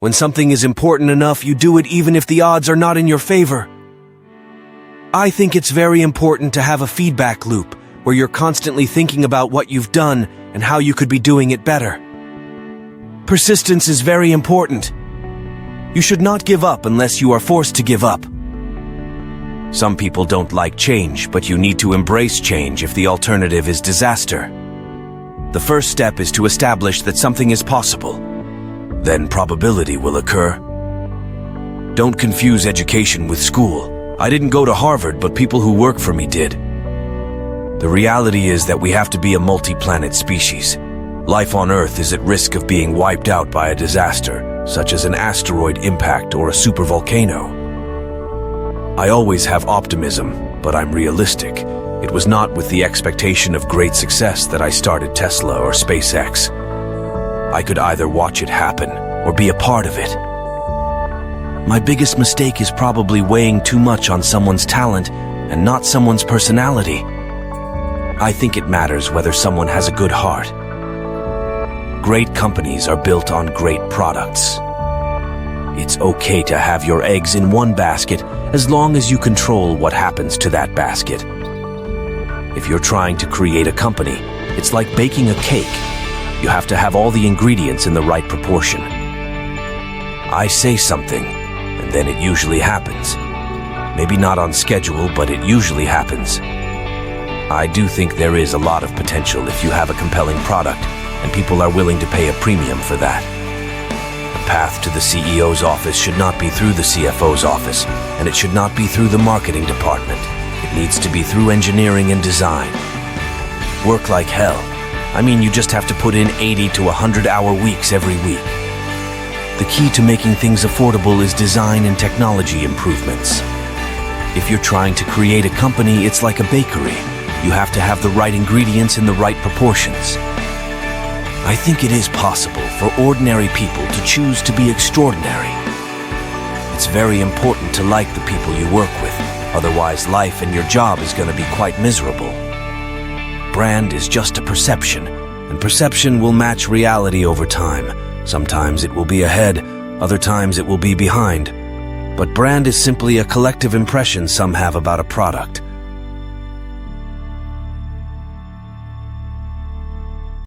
When something is important enough, you do it even if the odds are not in your favor. I think it's very important to have a feedback loop where you're constantly thinking about what you've done and how you could be doing it better. Persistence is very important. You should not give up unless you are forced to give up. Some people don't like change, but you need to embrace change if the alternative is disaster. The first step is to establish that something is possible. Then probability will occur. Don't confuse education with school. I didn't go to Harvard, but people who work for me did. The reality is that we have to be a multi-planet species. Life on Earth is at risk of being wiped out by a disaster, such as an asteroid impact or a supervolcano. I always have optimism, but I'm realistic. It was not with the expectation of great success that I started Tesla or SpaceX. I could either watch it happen or be a part of it. My biggest mistake is probably weighing too much on someone's talent and not someone's personality. I think it matters whether someone has a good heart. Great companies are built on great products. It's okay to have your eggs in one basket as long as you control what happens to that basket. If you're trying to create a company, it's like baking a cake. You have to have all the ingredients in the right proportion. I say something, and then it usually happens. Maybe not on schedule, but it usually happens. I do think there is a lot of potential if you have a compelling product, and people are willing to pay a premium for that. The path to the CEO's office should not be through the CFO's office, and it should not be through the marketing department. It needs to be through engineering and design. Work like hell. I mean, you just have to put in 80 to 100-hour weeks every week. The key to making things affordable is design and technology improvements. If you're trying to create a company, it's like a bakery. You have to have the right ingredients in the right proportions. I think it is possible for ordinary people to choose to be extraordinary. It's very important to like the people you work with, otherwise life and your job is going to be quite miserable. Brand is just a perception, and perception will match reality over time. Sometimes it will be ahead, other times it will be behind. But brand is simply a collective impression some have about a product.